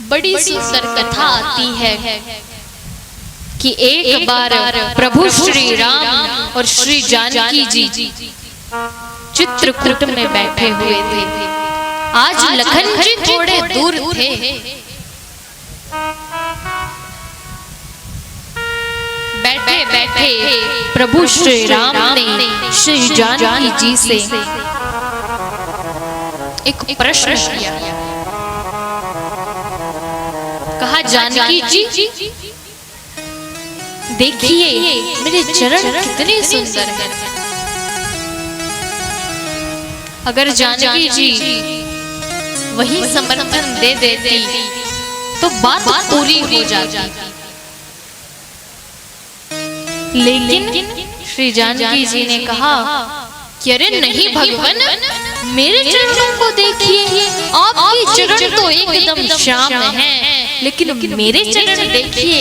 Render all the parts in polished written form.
बड़ी सुंदर कथा आती है कि एक बार प्रभु श्री राम और श्री जानकी जी चित्रकूट में बैठे हुए थे। आज लखन जी थोड़े दूर थे। बैठे बैठे प्रभु श्री राम ने श्री जानकी जी से एक प्रश्न किया। कहा, जानकी जी देखिए मेरे चरण कितने सुंदर हैं। अगर जानकी जी वही समर्थन दे देती तो बात पूरी हो जाती, लेकिन श्री जानकी जी ने कहा कि अरे नहीं भगवान, मेरे चरणों को देखिए, आपके चरण तो एकदम श्याम हैं, लेकिन मेरे चरण देखिए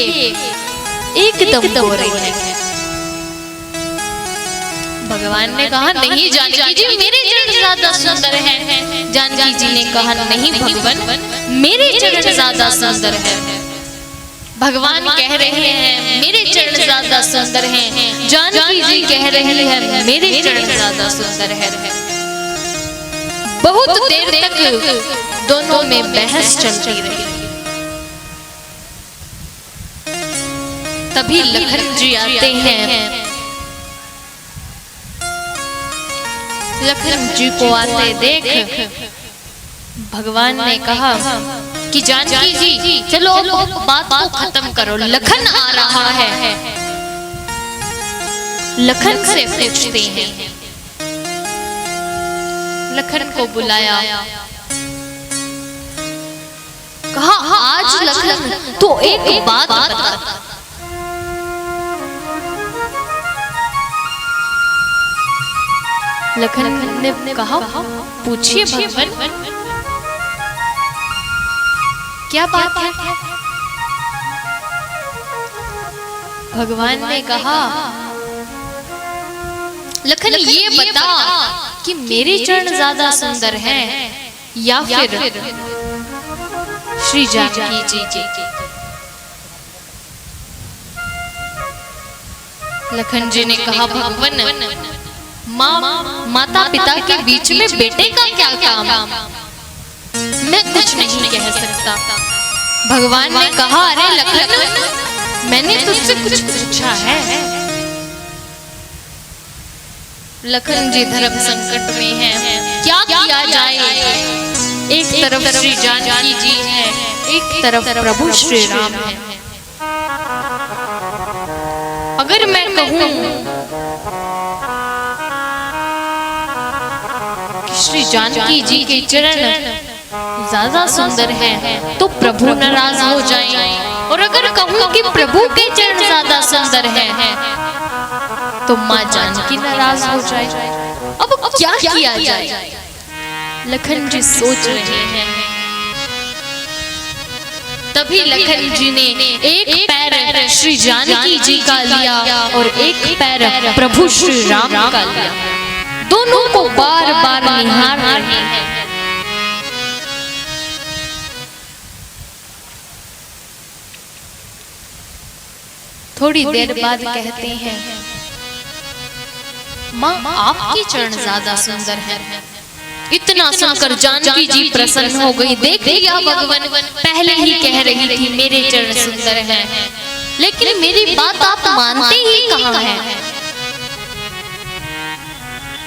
एकदम गोरे हैं। भगवान ने कहा, नहीं जानकी जी, मेरे चरण ज्यादा सुंदर हैं। जानकी जी ने कहा, नहीं भगवान, मेरे चरण ज्यादा सुंदर हैं। भगवान कह रहे हैं मेरे चरण ज्यादा सुंदर हैं, जानकी जी कह रही है मेरे चरण ज्यादा सुंदर है। बहुत देर तक दोनों में बहस चलती रही। तभी लखन जी आते हैं। लखन जी को आते देख भगवान ने कहा कि जानकी जी चलो बात को खत्म करो, लखन आ रहा है। लखन से पूछते हैं। लखन को बुलाया, कहा, आज लखन तो एक बात बता। लखन ने कहा, पूछिए भगवान, क्या बात है। भगवान ने कहा, लखन ये बता कि मेरे चरण ज्यादा सुंदर हैं या फिर श्री जानकी जी के। लखन जी ने कहा, भगवान, माता पिता के बीच में बेटे का क्या काम, मैं कुछ नहीं कह सकता। भगवान ने कहा, अरे लखन, मैंने तुझसे कुछ पूछा है। लखन जी धर्म संकट में हैं, क्या किया जाए। एक तरफ श्री जानकी जी है, एक तरफ प्रभु श्री राम है। अगर मैं कहूं श्री जानकी जी के चरण ज्यादा सुंदर हैं तो प्रभु नाराज हो जाएं, और अगर कहूं कि प्रभु के चरण ज्यादा सुंदर हैं तो माँ जानकी नाराज हो जाए। अब क्या किया जाए। लखन जी सोच रहे हैं। तभी लखन जी ने एक पैर श्री जानकी जी का लिया और एक पैर प्रभु श्री राम का लिया। दोनों को बार बार निहार रहे हैं। थोड़ी देर बाद कहते हैं, माँ आपके चरण ज्यादा सुंदर हैं। इतना सुनकर जानकी जी प्रसन्न हो गई। देख लिया भगवान, पहले ही कह रही थी मेरे चरण सुंदर हैं, लेकिन मेरी बात आप मानते ही कहाँ हैं।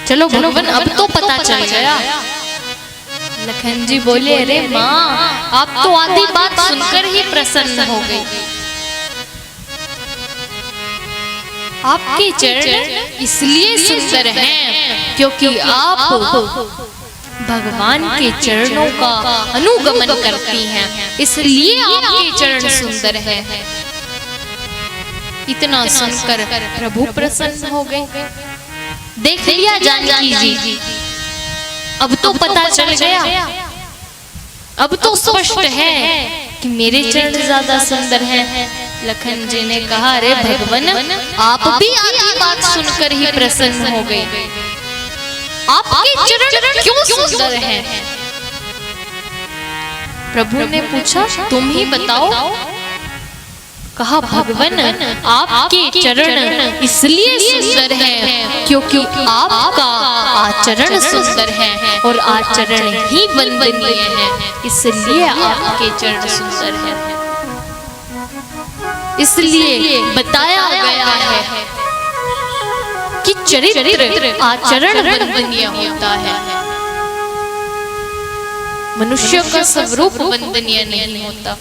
चलो भगवान, अब तो पता चल गया। लखन जी बोले, अरे माँ, आप तो आधी बात सुनकर ही प्रसन्न हो गई। आपके चरण इसलिए सुंदर हैं क्योंकि आप भगवान के चरणों का अनुगमन करती हैं, इसलिए आपके चरण सुंदर हैं। इतना सुनकर प्रभु प्रसन्न हो गए। देख लिया जानकी जी, अब तो पता चल गया। अब तो स्पष्ट है कि मेरे चरण ज्यादा सुंदर हैं। लखन जी ने कहा, अरे भगवान, आप भी आधी बात सुनकर ही प्रसन्न हो गए। आपके चरण क्यों सुंदर हैं। प्रभु ने पूछा तुम ही बताओ। कहा भगवान आपके चरण इसलिए सुंदर है क्योंकि आपका आचरण सुंदर है और आचरण ही वंदनीय है, इसलिए आपके चरण सुंदर है। इसलिए बताया गया है कि चरित्र आचरण वंदनीय होता है, मनुष्य का स्वरूप वंदनीय नहीं होता।